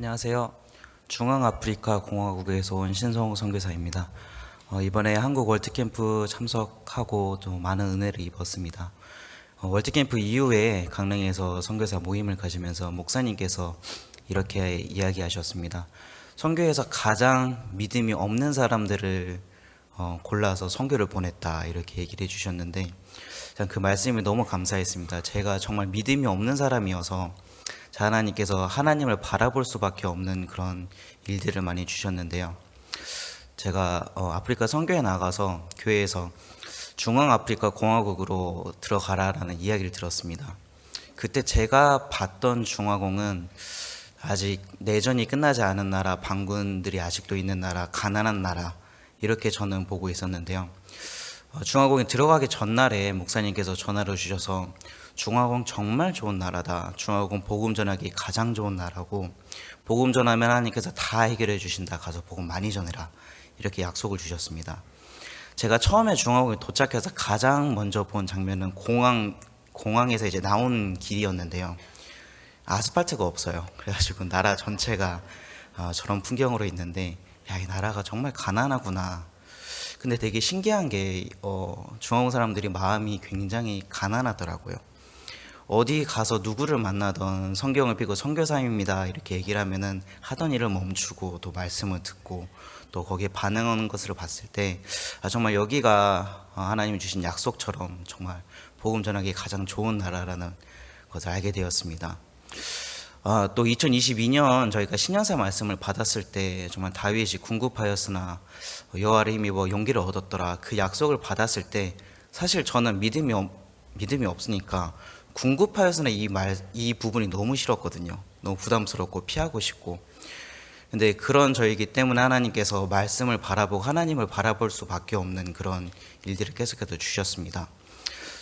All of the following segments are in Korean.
안녕하세요. 중앙아프리카 공화국에서 온 신성호 선교사입니다. 이번에 한국 월드캠프 참석하고 또 많은 은혜를 입었습니다. 월드캠프 이후에 강릉에서 선교사 모임을 가지면서 목사님께서 이렇게 이야기하셨습니다. 선교에서 가장 믿음이 없는 사람들을 골라서 선교를 보냈다, 이렇게 얘기를 해주셨는데 그 말씀이 너무 감사했습니다. 제가 정말 믿음이 없는 사람이어서 하나님께서 하나님을 바라볼 수밖에 없는 그런 일들을 많이 주셨는데요. 제가 아프리카 선교에 나가서 교회에서 중앙아프리카 공화국으로 들어가라라는 이야기를 들었습니다. 그때 제가 봤던 중화공은 아직 내전이 끝나지 않은 나라, 반군들이 아직도 있는 나라, 가난한 나라, 이렇게 저는 보고 있었는데요. 중화공에 들어가기 전날에 목사님께서 전화를 주셔서 중화공 정말 좋은 나라다. 중화공 복음 전하기 가장 좋은 나라고, 복음 전하면 하나님께서 다 해결해 주신다. 가서 복음 많이 전해라. 이렇게 약속을 주셨습니다. 제가 처음에 중화공에 도착해서 가장 먼저 본 장면은 공항에서 이제 나온 길이었는데요. 아스팔트가 없어요. 그래가지고 나라 전체가 저런 풍경으로 있는데, 야, 이 나라가 정말 가난하구나. 근데 되게 신기한 게 중화공 사람들이 마음이 굉장히 가난하더라고요. 어디 가서 누구를 만나던 성경을 펴고 선교사입니다 이렇게 얘기를 하면은 하던 일을 멈추고 또 말씀을 듣고 또 거기에 반응하는 것을 봤을 때 정말 여기가 하나님이 주신 약속처럼 정말 복음 전하기 가장 좋은 나라라는 것을 알게 되었습니다. 또 2022년 저희가 신년사 말씀을 받았을 때 정말 다윗이 궁급하였으나 여호와를 힘입어 용기를 얻었더라, 그 약속을 받았을 때 사실 저는 믿음이 없으니까 궁급하였으나 이 부분이 너무 싫었거든요. 너무 부담스럽고 피하고 싶고. 근데 그런 저이기 때문에 하나님께서 말씀을 바라보고 하나님을 바라볼 수밖에 없는 그런 일들을 계속해서 주셨습니다.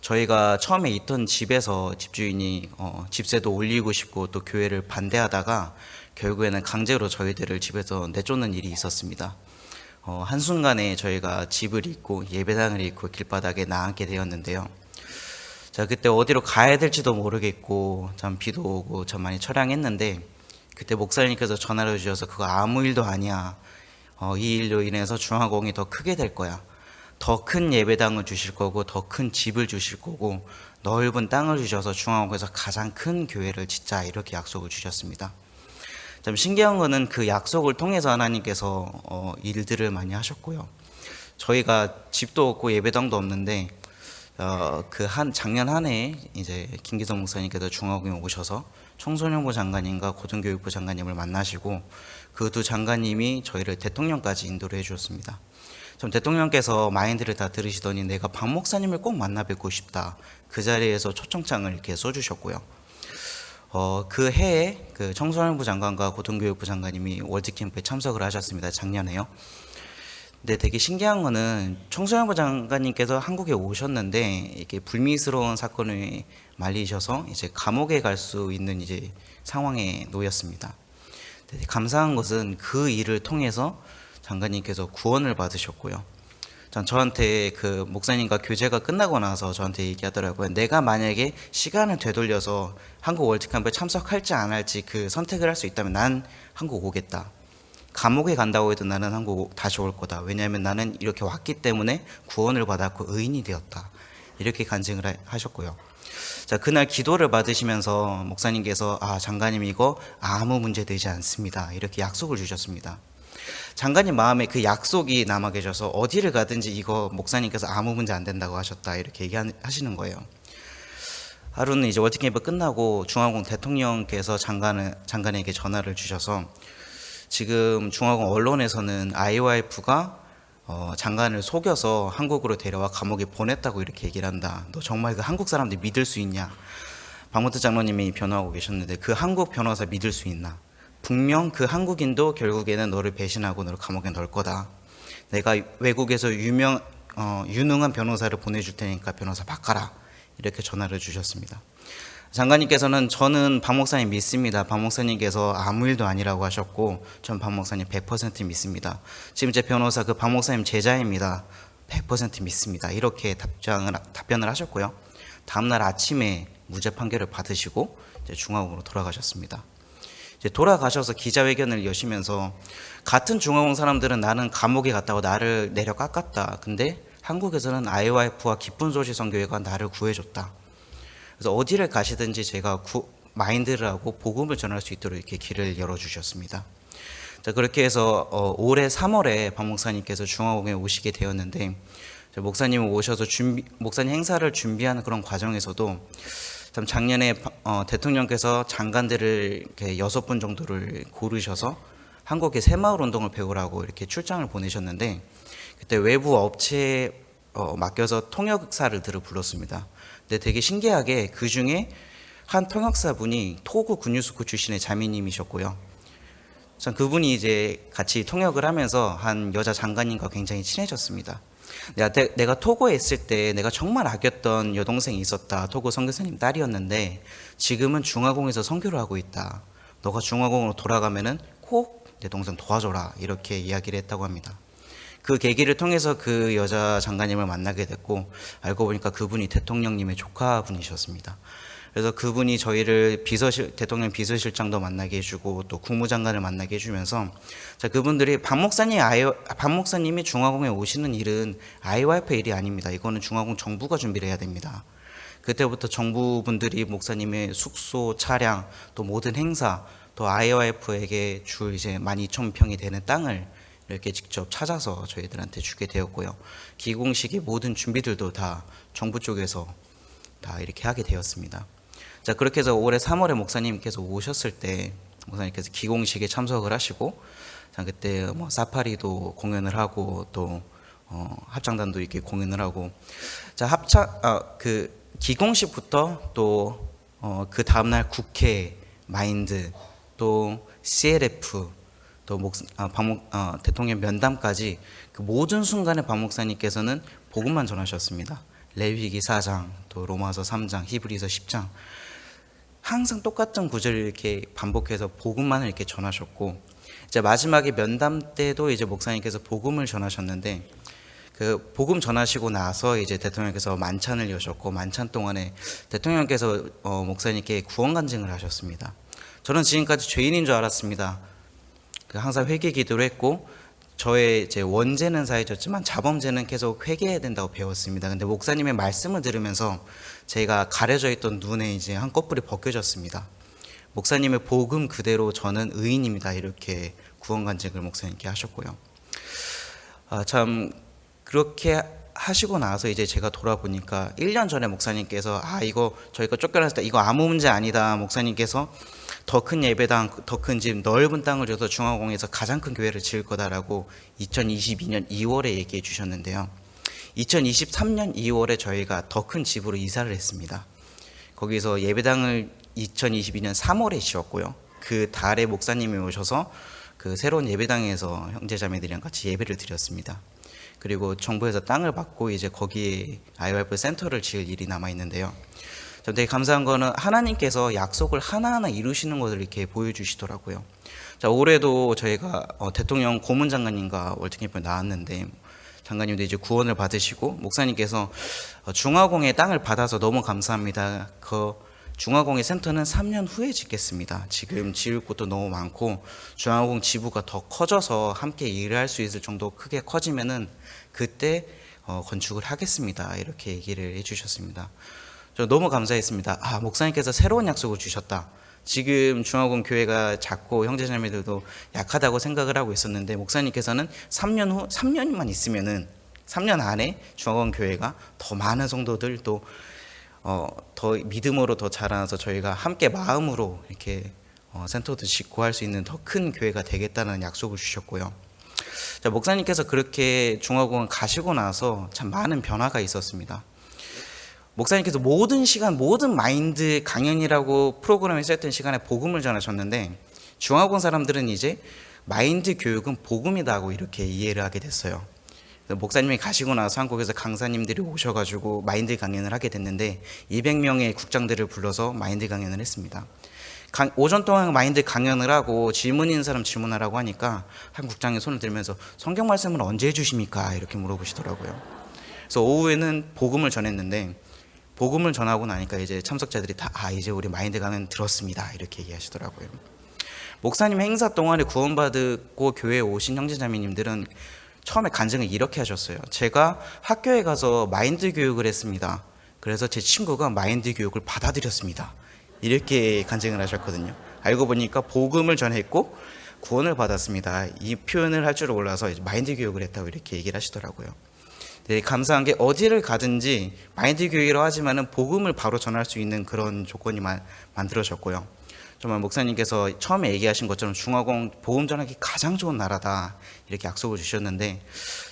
저희가 처음에 있던 집에서 집주인이 집세도 올리고 싶고 또 교회를 반대하다가 결국에는 강제로 저희들을 집에서 내쫓는 일이 있었습니다. 한순간에 저희가 집을 잃고 예배당을 잃고 길바닥에 나앉게 되었는데요. 자, 그때 어디로 가야 될지도 모르겠고 참 비도 오고 참 많이 처량했는데 그때 목사님께서 전화를 주셔서 그거 아무 일도 아니야. 이 일로 인해서 중화공이 더 크게 될 거야. 더 큰 예배당을 주실 거고 더 큰 집을 주실 거고 넓은 땅을 주셔서 중화공에서 가장 큰 교회를 짓자, 이렇게 약속을 주셨습니다. 참 신기한 거는 그 약속을 통해서 하나님께서 일들을 많이 하셨고요. 저희가 집도 없고 예배당도 없는데 작년 한 해에 이제 김기성 목사님께서 중화공에 오셔서 청소년부 장관님과 고등교육부 장관님을 만나시고 그 두 장관님이 저희를 대통령까지 인도를 해주셨습니다. 좀 대통령께서 마인드를 다 들으시더니 내가 박 목사님을 꼭 만나 뵙고 싶다. 그 자리에서 초청장을 이렇게 써주셨고요. 그 해에 그 청소년부 장관과 고등교육부 장관님이 월드캠프에 참석을 하셨습니다. 작년에요. 근데 되게 신기한 거는 청소년부 장관님께서 한국에 오셨는데 이렇게 불미스러운 사건을 말리셔서 이제 감옥에 갈 수 있는 이제 상황에 놓였습니다. 근데 감사한 것은 그 일을 통해서 장관님께서 구원을 받으셨고요. 저한테 그 목사님과 교제가 끝나고 나서 저한테 얘기하더라고요. 내가 만약에 시간을 되돌려서 한국 월드컵에 참석할지 안 할지 그 선택을 할 수 있다면 난 한국 오겠다. 감옥에 간다고 해도 나는 한국 다시 올 거다. 왜냐하면 나는 이렇게 왔기 때문에 구원을 받았고 의인이 되었다. 이렇게 간증을 하셨고요. 자, 그날 기도를 받으시면서 목사님께서 장관님 이거 아무 문제 되지 않습니다. 이렇게 약속을 주셨습니다. 장관님 마음에 그 약속이 남아 계셔서 어디를 가든지 이거 목사님께서 아무 문제 안 된다고 하셨다, 이렇게 얘기하시는 거예요. 하루는 이제 월드캠프 끝나고 중화공 대통령께서 장관에게 전화를 주셔서 지금 중화공 언론에서는 IOIF가 장관을 속여서 한국으로 데려와 감옥에 보냈다고 이렇게 얘기를 한다. 너 정말 그 한국 사람들 믿을 수 있냐? 박문태 장로님이 변호하고 계셨는데 그 한국 변호사 믿을 수 있나? 분명 그 한국인도 결국에는 너를 배신하고 너를 감옥에 넣을 거다. 내가 외국에서 유능한 변호사를 보내줄 테니까 변호사 바꿔라. 이렇게 전화를 주셨습니다. 장관님께서는 저는 박 목사님 믿습니다. 박 목사님께서 아무 일도 아니라고 하셨고 전 박 목사님 100% 믿습니다. 지금 제 변호사 그 박 목사님 제자입니다. 100% 믿습니다. 이렇게 답변을 하셨고요. 다음날 아침에 무죄 판결을 받으시고 이제 중화국으로 돌아가셨습니다. 이제 돌아가셔서 기자회견을 여시면서 같은 중화공 사람들은 나는 감옥에 갔다고 나를 내려 깎았다. 근데 한국에서는 IYF와 기쁜 소식 선교회가 나를 구해줬다. 그래서 어디를 가시든지 제가 마인드를 하고 복음을 전할 수 있도록 이렇게 길을 열어주셨습니다. 자, 그렇게 해서 올해 3월에 박 목사님께서 중화공에 오시게 되었는데, 목사님 오셔서 목사님 행사를 준비하는 그런 과정에서도 참 작년에 대통령께서 장관들을 이렇게 6분 정도를 고르셔서 한국의 새마을 운동을 배우라고 이렇게 출장을 보내셨는데, 그때 외부 업체에 맡겨서 통역사를 불렀습니다. 근데 되게 신기하게 그 중에 한 통역사분이 토고 군유스쿠 출신의 자매님이셨고요. 전 그분이 이제 같이 통역을 하면서 한 여자 장관님과 굉장히 친해졌습니다. 내가 토고에 있을 때 내가 정말 아꼈던 여동생이 있었다. 토고 선교사님 딸이었는데 지금은 중화공에서 선교를 하고 있다. 너가 중화공으로 돌아가면은 꼭 내 동생 도와줘라. 이렇게 이야기를 했다고 합니다. 그 계기를 통해서 그 여자 장관님을 만나게 됐고, 알고 보니까 그분이 대통령님의 조카분이셨습니다. 그래서 그분이 저희를 대통령 비서실장도 만나게 해주고 또 국무장관을 만나게 해주면서, 자, 그분들이 박 목사님이 중화공에 오시는 일은 IYF의 일이 아닙니다. 이거는 중화공 정부가 준비를 해야 됩니다. 그때부터 정부분들이 목사님의 숙소, 차량, 또 모든 행사, 또 IYF에게 줄 이제 12,000평이 되는 땅을 이렇게 직접 찾아서 저희들한테 주게 되었고요. 기공식의 모든 준비들도 다 정부 쪽에서 다 이렇게 하게 되었습니다. 자, 그렇게 해서 올해 3월에 목사님께서 오셨을 때 목사님께서 기공식에 참석을 하시고, 자, 그때 뭐 사파리도 공연을 하고 또 합창단도 이렇게 공연을 하고, 자, 그 기공식부터 또 그 다음날 국회 마인드 또 CLF 또 대통령 면담까지 그 모든 순간에 박 목사님께서는 복음만 전하셨습니다. 레위기 4장, 또 로마서 3장, 히브리서 10장 항상 똑같은 구절을 이렇게 반복해서 복음만을 이렇게 전하셨고, 이제 마지막에 면담 때도 이제 목사님께서 복음을 전하셨는데, 그 복음 전하시고 나서 이제 대통령께서 만찬을 여셨고, 만찬 동안에 대통령께서 목사님께 구원 간증을 하셨습니다. 저는 지금까지 죄인인 줄 알았습니다. 항상 회개 기도를 했고, 저의 이제 원죄는 사해졌지만 자범죄는 계속 회개해야 된다고 배웠습니다. 근데 목사님의 말씀을 들으면서 제가 가려져 있던 눈에 이제 한꺼풀이 벗겨졌습니다. 목사님의 복음 그대로 저는 의인입니다. 이렇게 구원 간증을 목사님께 하셨고요. 참 그렇게 하시고 나서 이제 제가 돌아보니까 1년 전에 목사님께서 이거 저희가 쫓겨났을 때 이거 아무 문제 아니다. 목사님께서 더 큰 예배당, 더 큰 집, 넓은 땅을 줘서 중화공에서 가장 큰 교회를 지을 거다라고 2022년 2월에 얘기해 주셨는데요. 2023년 2월에 저희가 더 큰 집으로 이사를 했습니다. 거기서 예배당을 2022년 3월에 지었고요. 그 달에 목사님이 오셔서 그 새로운 예배당에서 형제자매들이랑 같이 예배를 드렸습니다. 그리고 정부에서 땅을 받고 이제 거기에 IYF 센터를 지을 일이 남아 있는데요. 되게 감사한 거는 하나님께서 약속을 하나하나 이루시는 것을 이렇게 보여주시더라고요. 자, 올해도 저희가 대통령 고문장관님과 월드캠프에 나왔는데, 장관님도 이제 구원을 받으시고 목사님께서 중화공의 땅을 받아서 너무 감사합니다. 그 중화공의 센터는 3년 후에 짓겠습니다. 지금 지을 곳도 너무 많고 중화공 지부가 더 커져서 함께 일을 할 수 있을 정도 크게 커지면은 그때 건축을 하겠습니다. 이렇게 얘기를 해주셨습니다. 저 너무 감사했습니다. 목사님께서 새로운 약속을 주셨다. 지금 중화공 교회가 작고 형제자매들도 약하다고 생각을 하고 있었는데, 목사님께서는 3년만 있으면은 3년 안에 중화공 교회가 더 많은 성도들 또 더 믿음으로 더 자라나서 저희가 함께 마음으로 이렇게 센터도 짓고 할 수 있는 더 큰 교회가 되겠다는 약속을 주셨고요. 자, 목사님께서 그렇게 중화공을 가시고 나서 참 많은 변화가 있었습니다. 목사님께서 모든 시간, 모든 마인드 강연이라고 프로그램에 쓰였던 시간에 복음을 전하셨는데, 중화공 사람들은 이제 마인드 교육은 복음이다 고 이렇게 이해를 하게 됐어요. 목사님이 가시고 나서 한국에서 강사님들이 오셔가지고 마인드 강연을 하게 됐는데 200명의 국장들을 불러서 마인드 강연을 했습니다. 오전 동안 마인드 강연을 하고 질문 있는 사람 질문하라고 하니까 한 국장이 손을 들면서 성경 말씀을 언제 해주십니까? 이렇게 물어보시더라고요. 그래서 오후에는 복음을 전했는데, 복음을 전하고 나니까 이제 참석자들이 다 이제 우리 마인드 강연 들었습니다. 이렇게 얘기하시더라고요. 목사님 행사 동안에 구원받고 교회에 오신 형제자매님들은 처음에 간증을 이렇게 하셨어요. 제가 학교에 가서 마인드 교육을 했습니다. 그래서 제 친구가 마인드 교육을 받아들였습니다. 이렇게 간증을 하셨거든요. 알고 보니까 복음을 전했고 구원을 받았습니다. 이 표현을 할 줄 몰라서 마인드 교육을 했다고 이렇게 얘기를 하시더라고요. 네, 감사한 게 어디를 가든지 마인드 교육이라고 하지만은 복음을 바로 전할 수 있는 그런 조건이 만들어졌고요. 정말 목사님께서 처음에 얘기하신 것처럼 중화공 복음 전하기 가장 좋은 나라다 이렇게 약속을 주셨는데,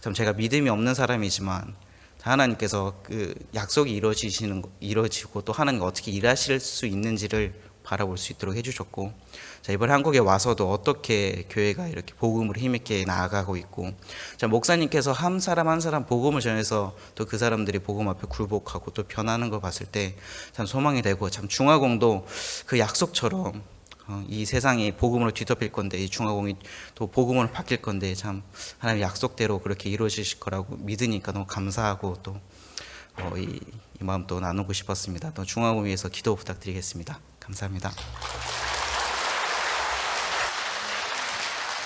참 제가 믿음이 없는 사람이지만 하나님께서 그 약속이 이루어지고 또 하나님이 어떻게 일하실 수 있는지를 바라볼 수 있도록 해주셨고, 자, 이번 한국에 와서도 어떻게 교회가 이렇게 복음으로 힘있게 나아가고 있고, 자, 목사님께서 한 사람 한 사람 복음을 전해서 또 그 사람들이 복음 앞에 굴복하고 또 변하는 걸 봤을 때 참 소망이 되고, 참 중화공도 그 약속처럼 이 세상이 복음으로 뒤덮일 건데 이 중화공이 또 복음으로 바뀔 건데 참 하나님 약속대로 그렇게 이루어지실 거라고 믿으니까 너무 감사하고 또 이 마음 또 나누고 싶었습니다. 또 중화공 위해서 기도 부탁드리겠습니다. 감사합니다.